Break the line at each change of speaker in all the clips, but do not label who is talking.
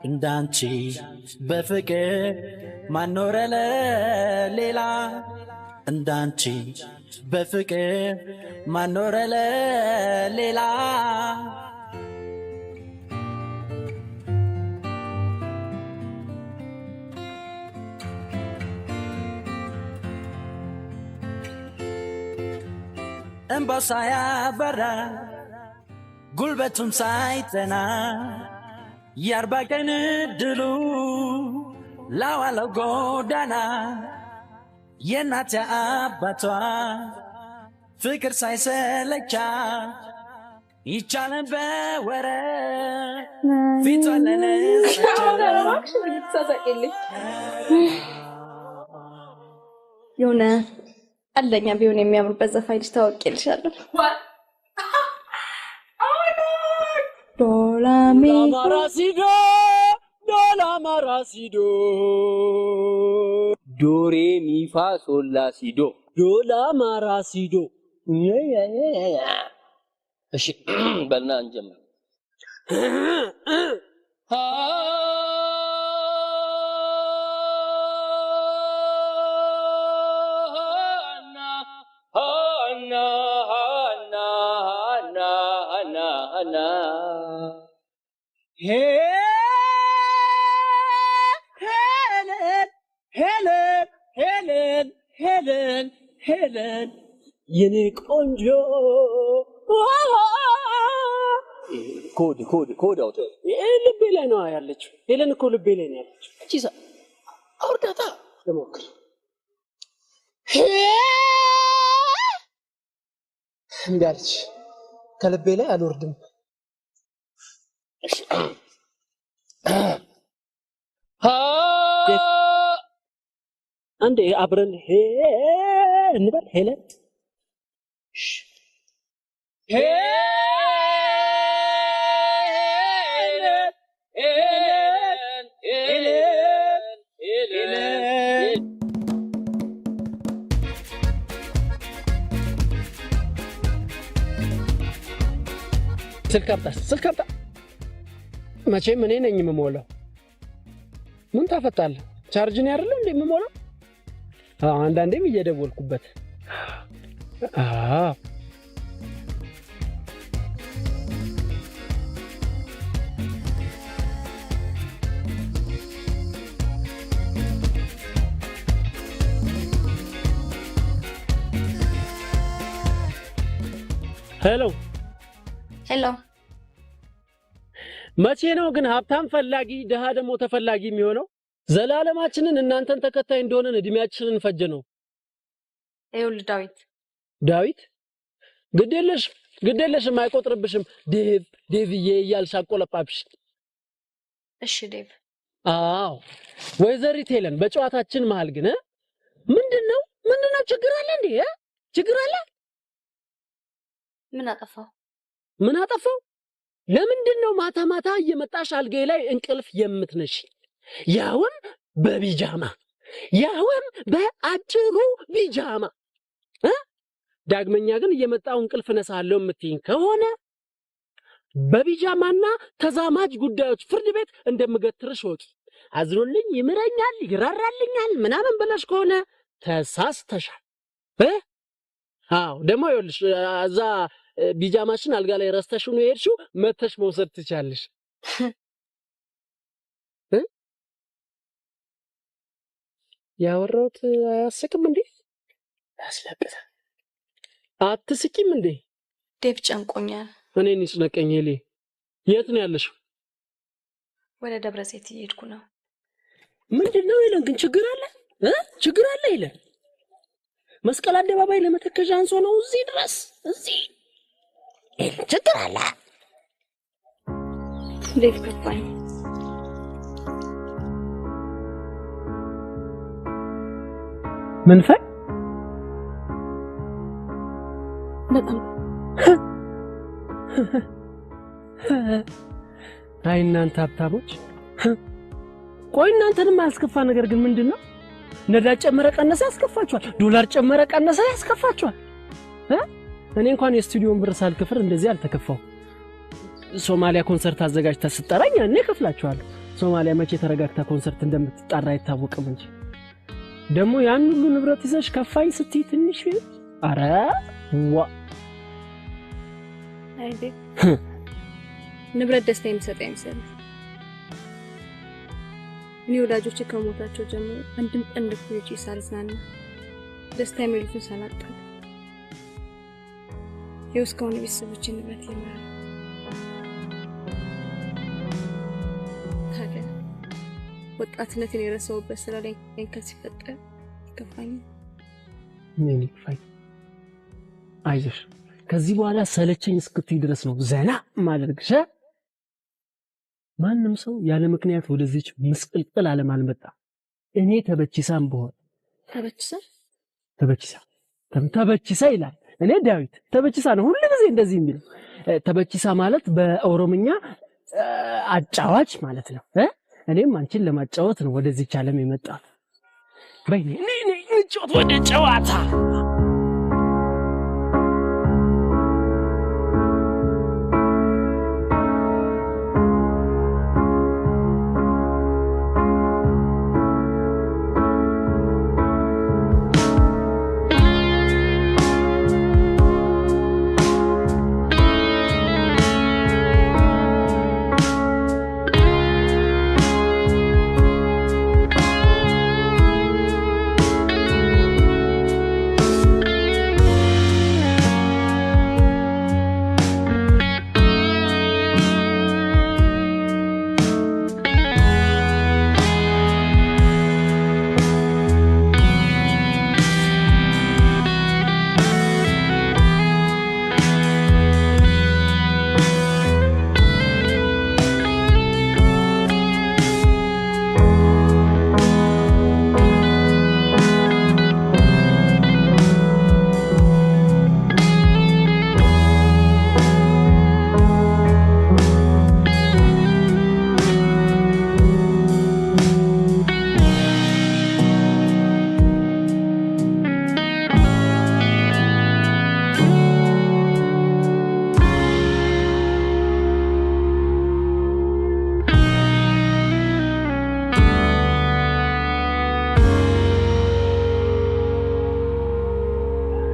እንዳንቺ በፍቅር ማኖረ ለሌላ እንዳንቺ በፍቅር ማኖረ ለሌላ እንባሳያ በራ ጉልበቱም ሳይጠና የአርባ ቀን ድሉ ላዋለው ጎዳና የእናት አባቷ ፍቅር ሳይሰለቻ ይቻለን በወረ ፊቷን
የሆነ አለኛ ቢሆን የሚያምርበት ዘፋኝ ልጅ ታወቂልሻለሁ። ዶላ
ማራሲዶ ዶሬ ሚፋ ሶላ ሲዶ ዶላ ማራሲዶ እሺ በልና እንጀምር ሄለን የኔ ቆንጆ ኮድ አውጥ ልቤ ላይ ነው ያለችው። ሄለን እኮ ልቤ ላይ ነው ያለችው። እቺ አውርዳታ ለሞክር እንዳልች ከልቤ ላይ አልወርድም። አንዴ አብረን እንበል ሄለን ስልክ አምጣ መቼም እኔ ነኝ የምሞላው። ምን ታፈጣለህ? ቻርጅ ነው አይደል እንዴ የምሞላው? አንዳንዴም እየደወልኩበት
ሄሎ
መቼ ነው ግን ሀብታም ፈላጊ ደሃ ደግሞ ተፈላጊ የሚሆነው? ዘላለማችንን እናንተን ተከታይ እንደሆነን እድሜያችንን ፈጀ ነው።
ይኸውልህ
ዳዊት ግዴለሽም አይቆጥርብሽም። ዴቭዬ እያልሽ አቆለጳብሽ።
እሺ ዴቭ።
አዎ ወይዘሪት ሄለን በጨዋታችን መሃል ግን ምንድነው ችግር አለ እንዴ? ችግር አለ? ምን አጠፋው? ለምንድነው ማታ እየመጣሽ አልጋዬ ላይ እንቅልፍ የምትነሺ? ያውም በቢጃማ ያውም በአጭሩ ቢጃማ ዳግመኛ ግን እየመጣው እንቅልፍ ነሳለሁ የምትይኝ ከሆነ በቢጃማና ተዛማጅ ጉዳዮች ፍርድ ቤት እንደምገትርሽ ወቂ። አዝኖልኝ ይምረኛል ይራራልኛል ምናምን ብለሽ ከሆነ ተሳስተሻል። አዎ ደግሞ ይኸውልሽ እዛ ቢጃማሽን አልጋ ላይ ረስተሽው ነው የሄድሽው። መተሽ መውሰድ ትቻለሽ። ያወራሁት አያስቅም እንዴ? ያስለቅሳል። አትስቂም እንዴ?
ዴቭ ጨንቆኛል።
እኔን ይስነቀኝ። ሄሊ የት ነው ያለሽው?
ወደ ደብረ ዘይት እየሄድኩ ነው።
ምንድነው ይለን ግን ችግር አለ? ችግር አለ ይለን? መስቀል አደባባይ ለመተከዣ አንሶ ነው እዚህ ድረስ እዚህ ችግር አለ?
ዴቭ ከፋኝ።
ምን ፈ
በጣም
አይ እናንተ ሀብታሞች፣ ቆይ እናንተንም አያስከፋ ነገር ግን ምንድነው? ነዳጅ ጨመረ ቀነሰ ያስከፋችኋል። ዶላር ጨመረ ቀነሰ ያስከፋችኋል። እኔ እንኳን የስቱዲዮን ብር ሳልከፍል እንደዚህ አልተከፋው። ሶማሊያ ኮንሰርት አዘጋጅታ ስጠራኝ እኔ ከፍላችኋለሁ። ሶማሊያ መቼ ተረጋግታ ኮንሰርት እንደምትጣራ አይታወቅም እንጂ ደግሞ ያን ሁሉ ንብረት ይዘሽ ከፋኝ ስትይ ትንሽ አረ ዋ
አይዴ ንብረት ደስታ የሚሰጥ አይመስልም። እኔ ወዳጆቼ ከሞታቸው ጀምሮ አንድም ቀን ልኩ ሳልዝናና ደስታ የሚሉትን ሳላጣል የውስካውን ቤተሰቦችን ንብረት ይማር ታዲያ ወጣትነትን የረሳሁበት ስራ ላይ ከሲፈጠር ይከፋኝ።
ምን ይከፋኝ? አይዞሽ ከዚህ በኋላ ሰለቸኝ እስክትይ ድረስ ነው ዘና ማድረግሽ። ማንም ሰው ያለ ምክንያት ወደዚች ምስቅልቅል ዓለም አልመጣ። እኔ ተበቺሳም በሆነ ተበቺሳ ይላል። እኔ ዳዊት ተበቺሳ ነው ሁሉ ጊዜ እንደዚህ የሚለው። ተበቺሳ ማለት በኦሮምኛ አጫዋች ማለት ነው። እኔም አንቺን ለማጫወት ነው ወደዚች ዓለም የመጣሁት። በይ እኔ እንጫወት ወደ ጨዋታ።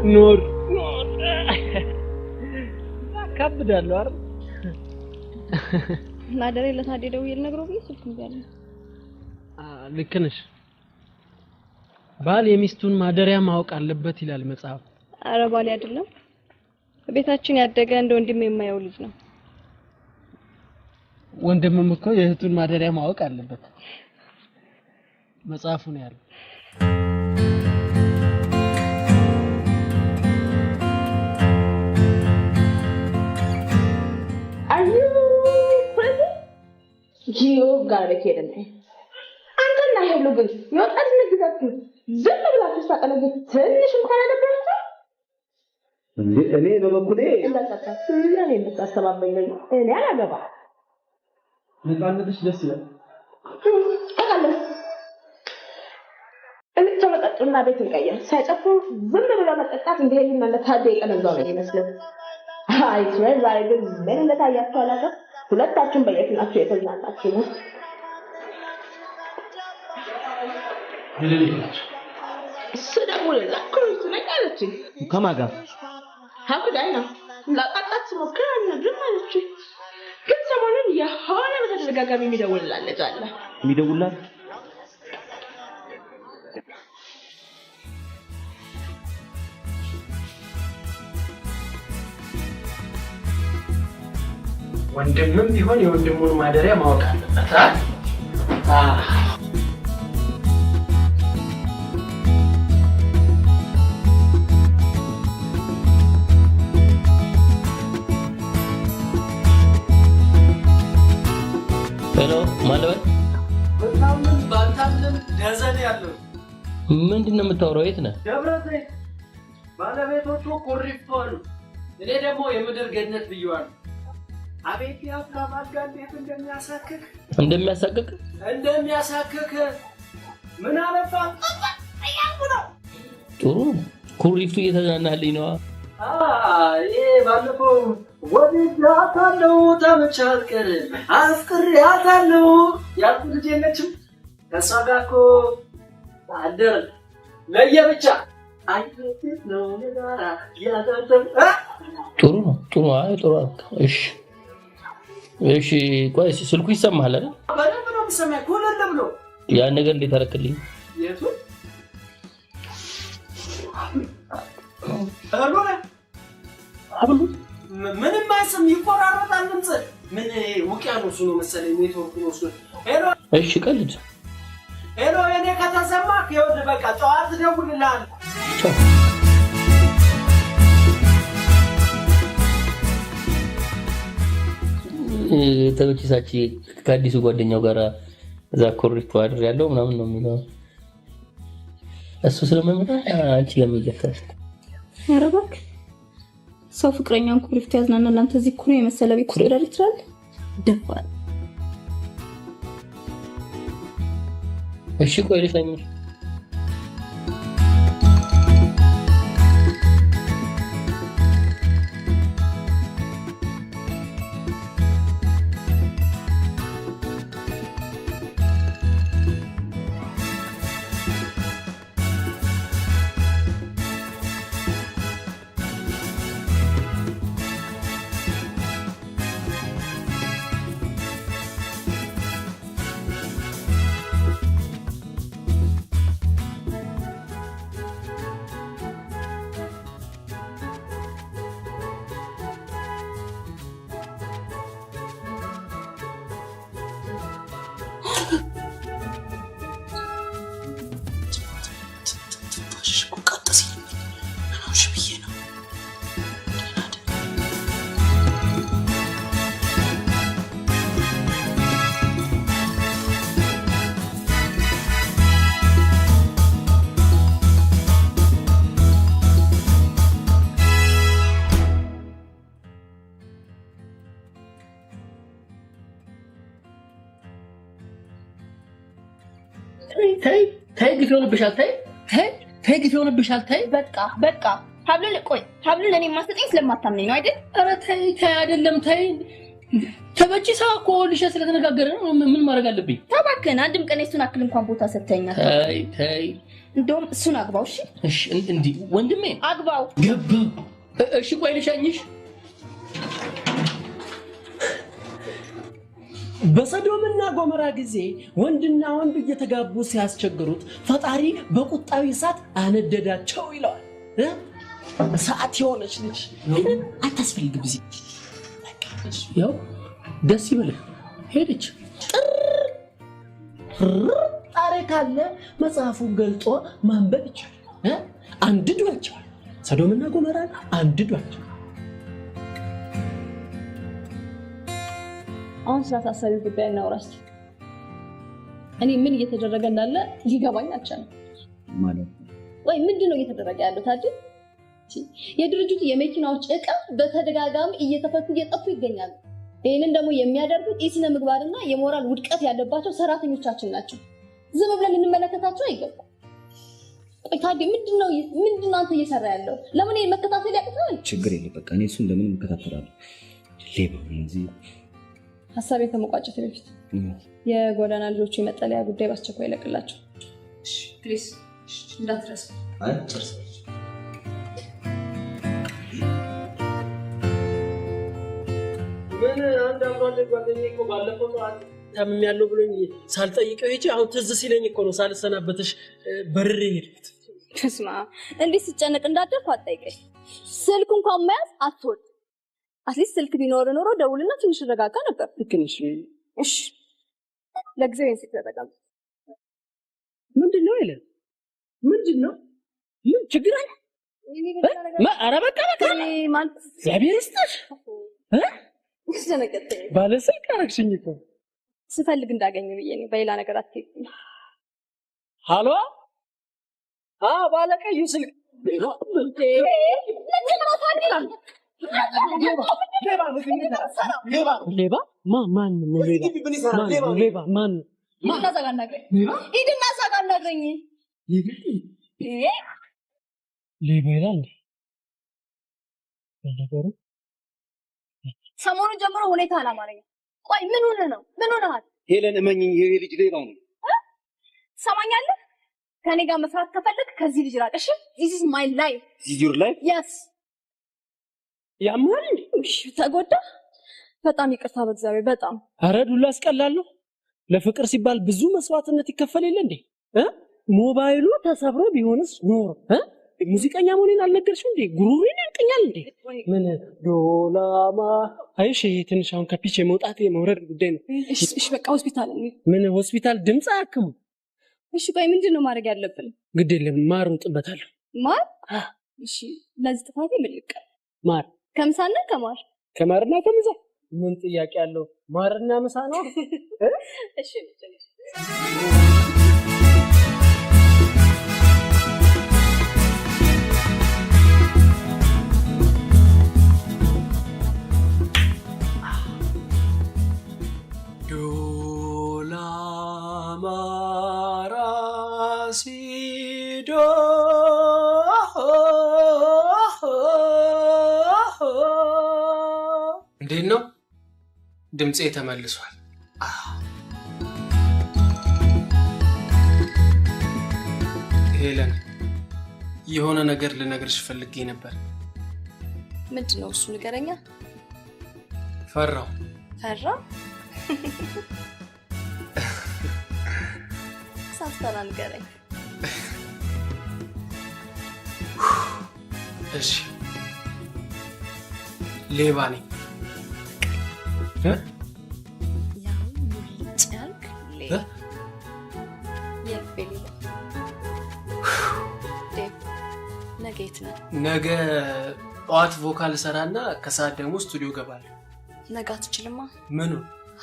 ኖር ካብዳለሁ አይደል?
ማደሬ ለታዲያ ደውዬ ልነግረው ብዬ ስልኩን ቢያለኝ
ልክ ነሽ። ባል የሚስቱን ማደሪያ ማወቅ አለበት ይላል መጽሐፍ።
አረ ባል አይደለም ቤታችን ያደገ እንደ ወንድም የማየው ልጅ ነው።
ወንድምም እኮ የእህቱን ማደሪያ ማወቅ አለበት መጽሐፉ ነው ያለው።
ጂኦ ጋር በከደነ አንተና ሄሎ ግን የወጣት ንግዛችሁ ዝም ብላችሁ ታቀለገ ትንሽ እንኳን አለበት እንዴ? እኔ በበኩሌ እንዳታስተባበኝ እኔ የምታስተባበኝ እኔ አላገባ
ነፃነትሽ ደስ ይላል።
ታውቃለህ እኔ ተመጣጣና ቤት እንቀየር ሳይጠፉ ዝም ብሎ መጠጣት እንደሄድና ለታዲያ የቀነዛው ነው ይመስላል። አይ ስዌር ዛሬ ግን ምን እንደታያችሁ አላውቅም። ሁለታችሁም በየፊናችሁ የተዝናናችሁ ነው። ደግሞ ለዛክሩት ነቃለች
ከማጋ
ሀብዳይ ነው ለቃጣት ሞክራ ነድም አለች። ግን ሰሞኑን የሆነ በተደጋጋሚ የሚደውልላለች አለ
የሚደውልላት
ወንድምም ቢሆን የወንድሙን ማደሪያ ማወቅ አለበት።
ሄሎ ማለበት
ባንታምን ደዘን ያለው
ምንድነው የምታወራው? የት ነህ?
ደብረዘይት ባለቤቶቹ ኩሪፍቱ አሉ። እኔ ደግሞ የምድር ገነት ብየዋለሁ። አቤት ያፍራም አድጋ እንዴት እንደሚያሳክክ ምን አለፋ
ጥሩ ኩሪፍቱ እየተዝናናልኝ ነዋ።
ይሄ ባለፈው ወድጃታለሁ ተመቻት ቀር አፍቅሬያታለሁ ያልኩ ልጅ የለችም ከእሷ ጋር እኮ አደር ለየብቻ አይነት ነው ነገራ ያዳተም
ጥሩ ጥሩ እሺ ቆይ ስልኩ ይሰማሃል አይደል?
በደንብ ነው የሚሰማኝ ኮለል ብሎ
ያን ነገር እንዴት አደረክልኝ?
የቱ አብሉ ምንም አይሰም ይቆራረጣል ድምጽ ምን ውቅያኖስ ነው መሰለኝ ኔትወርክ ነው እሱ
እሺ ቀልድ
ሄሎ የኔ ከተሰማ ከወደ በቃ ጠዋት ደውልልሃለሁ
ተበቺሳቺ ከአዲሱ ጓደኛው ጋር እዛ ኮሪፍቱ አድር ያለው ምናምን ነው የሚለው እሱ ስለማይመጣ አንቺ ለምይገታሽ
ያረባክ ሰው ፍቅረኛን ኮሪፍቱ ያዝናና ላንተ እዚህ ኩሬ የመሰለ ቤት ውስጥ ዳር ይችላል ደፋል
እሺ ቆይ ልሽኝ ታይ ግፊውንብሻል ታይ ግፊውንብሻል ታይ
በቃ ሀብሉ ለኔ ማስተጠኝ ስለማታምነኝ ነው አይደል?
አረ ታይ አይደለም ታይ ተበቺሳ እኮ ልሽ ስለተነጋገረ ነው ምን ማድረግ አለብኝ?
ተባከን አንድም ቀን እሱን አክል እንኳን ቦታ ሰጥተኛል።
ታይ
እንደውም እሱን አግባው እሺ
እንዴ ወንድሜ
አግባው
ገባ እሺ ቆይ ልሻኝሽ
በሰዶምና ጎመራ ጊዜ ወንድና ወንድ እየተጋቡ ሲያስቸግሩት ፈጣሪ በቁጣው እሳት አነደዳቸው ይላል ሰዓት የሆነች ልጅ አታስፈልግም እዚህ
ያው ደስ ይበልህ ሄደች
ጣሬ ካለ መጽሐፉን ገልጦ ማንበብ ይቻላል አንድዷቸው ሰዶምና ጎመራን አንድዷቸው
አሁን ስለታሰቢ ጉዳይ እናውራስ እኔ ምን እየተደረገ እንዳለ ሊገባኝ አልቻለም
ማለት
ወይ ምንድነው እየተደረገ ያለው ታዲያ የድርጅቱ የመኪናዎች ዕቃ በተደጋጋሚ እየተፈቱ እየጠፉ ይገኛሉ ይሄንን ደግሞ የሚያደርጉት ኢስነ ምግባርና የሞራል ውድቀት ያለባቸው ሰራተኞቻችን ናቸው ዝም ብለን ልንመለከታቸው አይገባም ቆይ ታዲያ ምንድነው አንተ እየሰራ ያለው ለምን መከታተል ያቅታል
ችግር የለም በቃ እኔ እሱን ለምን መከታተላለሁ ሌባው እንጂ
ሐሳብ የተመቋጨት በፊት የጎዳና ልጆች የመጠለያ ጉዳይ ባስቸኳይ ይለቅላቸው ፕሊዝ እንዳትረሱ
አጭርስ
ምን አንድ አብሮለ ጓደኛዬ እኮ ባለፈው ታምም ያለው ብሎኝ ሳልጠይቀው ሂጂ አሁን ትዝ ሲለኝ እኮ ነው ሳልሰናበትሽ በርሬ ሄድኩት
ተስማ እንዴ ሲጨነቅ እንዳደርኩ አጣይቀኝ ስልክ እንኳን መያዝ አትወድ አትሊስት ስልክ ቢኖር ኖሮ ደውልና ትንሽ ረጋጋ ነበር
ትንሽ
እሺ ለጊዜው እንስት ተጠቀም
ምንድነው ይላል ምንድነው ምን ችግር አለ ኧረ በቃ
ማለት
እግዚአብሔር ይስጥሽ
ስለነገጠ
ባለስልክ አረግሽኝ እኮ
ስፈልግ እንዳገኘ ብዬ ነው በሌላ ነገር አትይኝ
ሃሎ ባለቀዩ ስልክ ሌባ ማን ሌባ ይላል ነገሩ
ሰሞኑን ጀምሮ ሁኔታ አላማረኝ። ቆይ ምን ሆነ ነው? ምን ሆነሃል?
ሄለን እመኝኝ፣ ይሄ ልጅ ሌባው ነው።
ትሰማኛለህ? ከኔ ጋር መስራት ከፈለክ ከዚህ ልጅ ራቅ። እሺ? this is my life.
This is your life?
yes.
ያማል እንዴ?
ተጎዳ? በጣም ይቅርታ በእግዚአብሔር በጣም።
አረ ዱላ አስቀላለሁ። ለፍቅር ሲባል ብዙ መስዋዕትነት ይከፈል የለ እንዴ? ሞባይሉ ተሰብሮ ቢሆንስ ኖር ሙዚቀኛ መሆኔን አልነገርሽው እንዴ? ጉሩሬን ያንቀኛል እንዴ? ምን ዶላማ አይሽ ትንሽ አሁን ከፒች መውጣት የመውረድ ጉዳይ ነው።
እሺ በቃ ሆስፒታል።
ምን ሆስፒታል ድምጽ አያክሙ።
እሺ ቆይ ምንድነው ማድረግ ያለብን?
ግድ የለም ማር ውጥበታለሁ።
ማር? እሺ ለዚህ ጥፋቴ ምን ልቀር?
ማር
ከምሳና ከማር
ከማርና ከምሳ ምን ጥያቄ አለው? ማርና ምሳ ነው።
እሺ
ሲዶ እንዴት ነው? ድምጼ ተመልሷል። ሄለን የሆነ ነገር ልነግርሽ ፈልጌ ነበር።
ምንድነው እሱ? ንገረኛ።
ፈራው።
ሳትፈራ ንገረኝ።
እሺ ሌባ ነኝ።
ያው ሙልጭ ያልክ ሌባ። ነገ የት ነህ?
ነገ ጠዋት ቮካል ሰራና ከሰዓት ደግሞ ስቱዲዮ ገባለሁ።
ነገ አትችልማ።
ምኑ?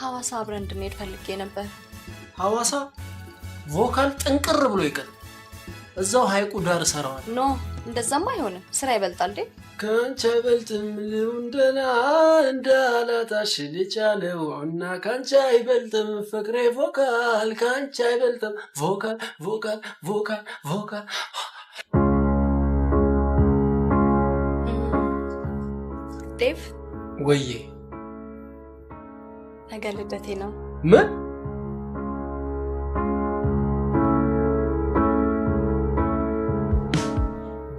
ሐዋሳ አብረን እንድንሄድ ፈልጌ ነበር።
ሐዋሳ ቮካል ጥንቅር ብሎ ይቀር እዛው ሐይቁ ዳር ሰራዋል።
ኖ እንደዛማ አይሆንም። ስራ ይበልጣል እንዴ?
ካንቺ አይበልጥም ልውንደና እንዳላታሽ ልቻለው እና ካንቺ አይበልጥም ፍቅሬ ቮካል ካንቺ አይበልጥም ቮካል ቮካል ቮካል ቮካል።
ዴቭ
ወዬ
ነገ ልደቴ ነው።
ምን?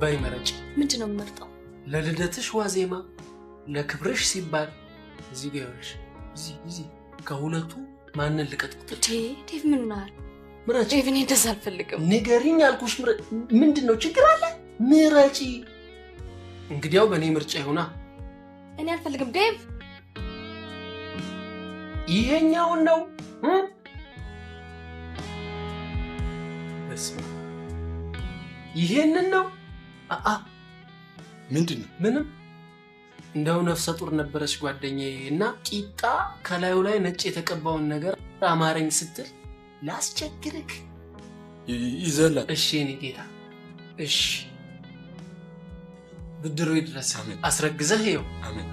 በይ መረጭ።
ምንድነው የምመርጠው?
ለልደትሽ ዋዜማ ለክብርሽ ሲባል እዚህ ጋር ይኸውልሽ፣ እዚህ ከሁለቱ ማንን ልቀጥቅጥ?
ዴቭ ምን ሆነሃል?
ምረጭ።
ዴቭ እኔ እንደዛ አልፈልግም።
ንገሪኝ አልኩሽ። ምንድነው ችግር አለ? ምረጪ። እንግዲያው በእኔ ምርጫ ይሆና።
እኔ አልፈልግም ዴቭ።
ይሄኛውን ነው በስመ አብ። ይሄንን ነው
ምንድነው?
ምንም። እንደው ነፍሰ ጡር ነበረች ጓደኛዬ እና ቂጣ ከላዩ ላይ ነጭ የተቀባውን ነገር አማረኝ ስትል ላስቸግርክ
ይዘላል።
እሺ እኔ ጌታ እሺ፣ ብድሩ ይድረስ። አስረግዘህ ይኸው።
አሜን።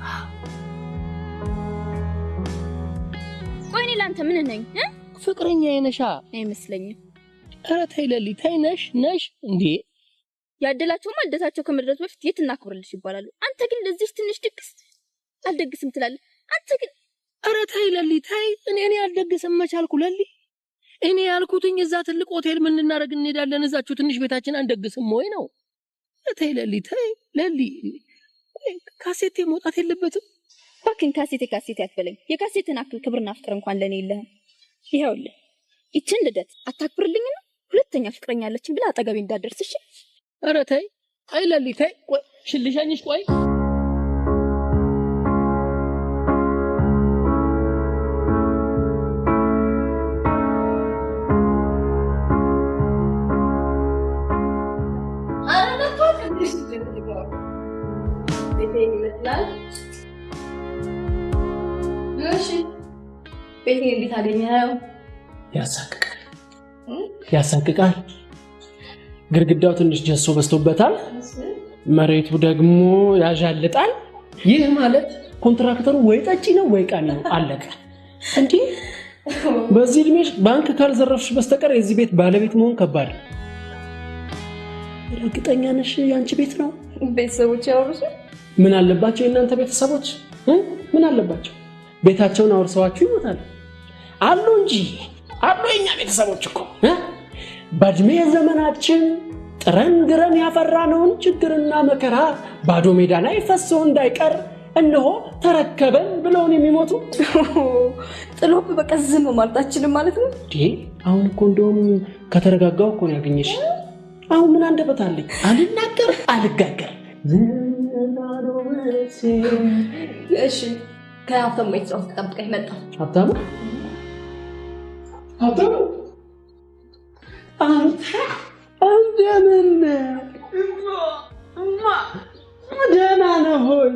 ቆይ እኔ ላንተ ምን ነኝ?
ፍቅረኛ የነሻ
አይመስለኝም።
ኧረ ተይ ለሊ ተይ። ነሽ እንዴ?
ያደላቸውማ ልደታቸው ከመድረሱ በፊት የት እናክብርልሽ ይባላሉ። አንተ ግን ለዚህ ትንሽ ድግስ አልደግስም ትላለህ። አንተ ግን
ኧረ ተይ ለሊ ተይ። እኔ አልደግስም መቻልኩ ለሊ። እኔ ያልኩትኝ እዛ ትልቅ ሆቴል ምን እናደርግ እንሄዳለን፣ እዛችሁ ትንሽ ቤታችን አንደግስም ወይ ነው። ተይ ለሊ ተይ። ለሊ ካሴቴ መውጣት የለበትም።
እባክህን ካሴቴ አትበለኝ። የካሴትን አክል ክብርና ፍቅር እንኳን ለኔ የለህም። ይኸውልህ ይችን ልደት አታክብርልኝና ሁለተኛ ፍቅረኛ አለችኝ ብለህ አጠገቤ እንዳትደርስሽ።
ኧረ ተይ አይ ለሊ ተይ። ቆይ ሽልሻኝሽ ቆይ
ቤቴ እንዴት አገኘኸው?
ያሳቅቃል። ግድግዳው ትንሽ ጀሶ በዝቶበታል፣ መሬቱ ደግሞ ያዣልጣል። ይህ ማለት ኮንትራክተሩ ወይ ጠጪ ነው ወይ ቃሚ ነው። አለቀ። እንዴ በዚህ እድሜሽ ባንክ ካልዘረፍሽ በስተቀር የዚህ ቤት ባለቤት መሆን ከባድ ነው። እርግጠኛ ነሽ ያንቺ ቤት ነው?
ቤተሰቦች ያወሩሽ?
ምን አለባቸው የእናንተ ቤተሰቦች? ምን አለባቸው? ቤታቸውን አውርሰዋችሁ ይሞታሉ አሉ እንጂ አሉ። የኛ ቤተሰቦች እኮ በእድሜ ዘመናችን ጥረን ግረን ያፈራነውን ችግርና መከራ ባዶ ሜዳ ላይ ፈሶ እንዳይቀር እነሆ ተረከበን ብለውን የሚሞቱ።
ጥሎብ በቃ ዝም ማለታችንም ማለት ነው።
አሁን እኮ እንደውም ከተረጋጋው እኮ ነው ያገኘሽ። አሁን ምን አንደበት አለኝ? አልናገር አልጋገር።
እሺ ከሀብታሙ ቤተሰብ ተጠብቀኝ መጣ።
ሀብታሙ እንደምን ደህና ነህ ሆይ?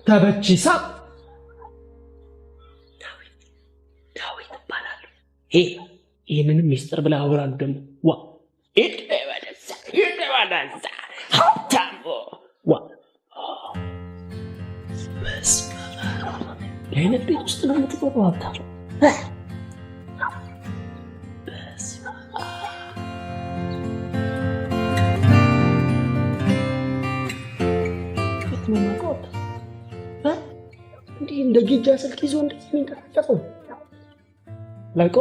ተበቺሳ ዳዊት እባላለሁ። ይህንንም ሚስጥር ብለህ አውራሉ ደግሞ ዋ ሀብታሙ ዋ ለአይነት ቤት ውስጥ ነው የምትቆረው ሀብታሙ። እንዲህ እንደ ጌጃ ስልክ ይዞ እንደዚህ የሚንቀሳቀሰው ላቆ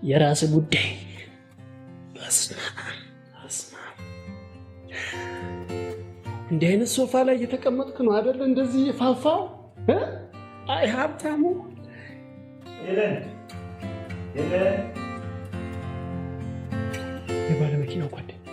የራስ ጉዳይ። በስመ አብ እንዲህ አይነት ሶፋ ላይ እየተቀመጥክ ነው አይደል? እንደዚህ የፋፋው አይ ሀብታሙ የባለ መኪናው ጓደኛ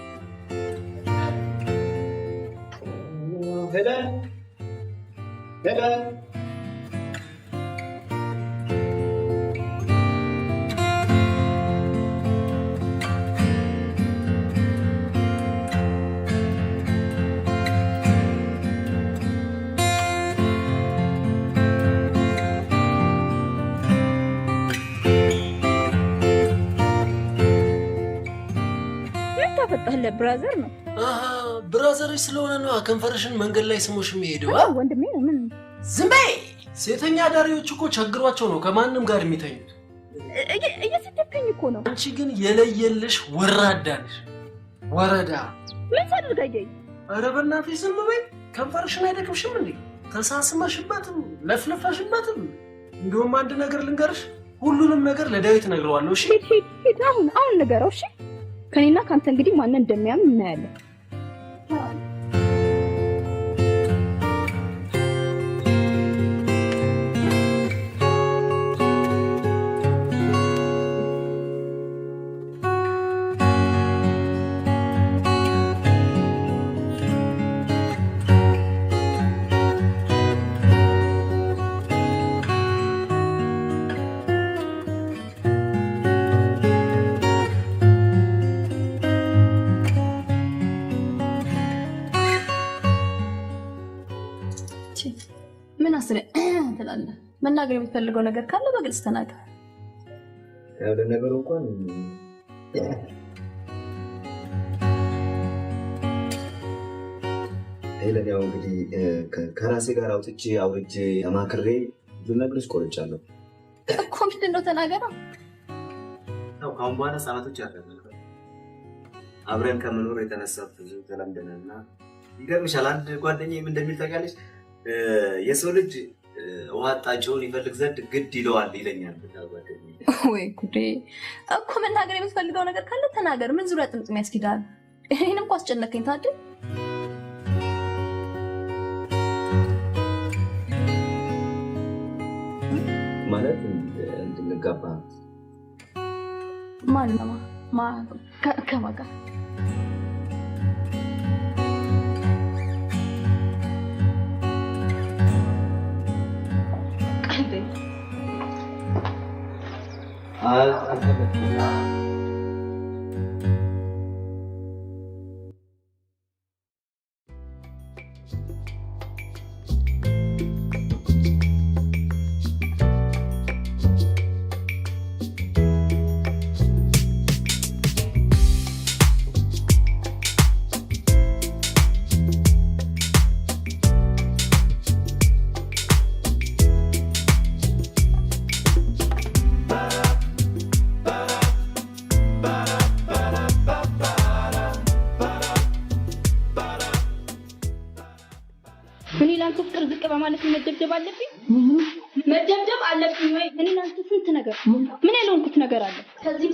ብራዘር ነው።
ብራዘርሽ ስለሆነ ነው ከንፈርሽን መንገድ ላይ ስሞሽ የሚሄደው።
ወንድሜ ነው። ምን
ዝም በይ። ሴተኛ አዳሪዎች እኮ ቸግሯቸው ነው ከማንም ጋር የሚተኙት።
እየሰደብከኝ እኮ ነው።
አንቺ ግን የለየልሽ ወራዳ ነሽ። ወረዳ
ምን ታደርጋለህ?
ኧረ በእናትሽ ዝም በይ። ከንፈርሽን አይደክምሽም እንዴ? ተሳስመሽበትም ለፍለፈሽበትም። እንደውም አንድ ነገር ልንገርሽ፣ ሁሉንም ነገር ለዳዊት ነግረዋለሁ። እሺ
ሂድ፣ አሁን ንገረው። እሺ ከኔና ካንተ እንግዲህ ማን እንደሚያምን እናያለን። ምን አስረ ትላለህ? መናገር የምትፈልገው ነገር ካለ በግልጽ ተናገር።
ያው ለነገሩ እንኳን ያው እንግዲህ ከራሴ ጋር አውርጄ ተማክሬ ልነግርሽ ቆርጫለሁ
እኮ። ምንድን ነው ተናገረው።
ያው ካሁን በኋላ ህጻናቶች ያደረገ አብረን ከመኖር የተነሳ ብዙ ተለምደናልና ይገርምሻል። አንድ ጓደኛዬ ምን እንደሚል ታውቂያለሽ? የሰው ልጅ ውሃ አጣጭውን ይፈልግ ዘንድ ግድ ይለዋል ይለኛል ጓደኛዬ።
ወይ ጉዴ እኮ። መናገር የምትፈልገው ነገር ካለ ተናገር። ምን ዙሪያ ጥምጥም ያስኪዳል? ይሄንም እኮ አስጨነቀኝ። ታዲያ
ማለት እንድንጋባ
ማለት ነው። ከማን ጋር? በማለት መደብደብ አለብኝ? መደብደብ አለብኝ ወይ? እኔ እናንተ ስንት ነገር ምን ያለውንኩት ነገር አለ ከዚህ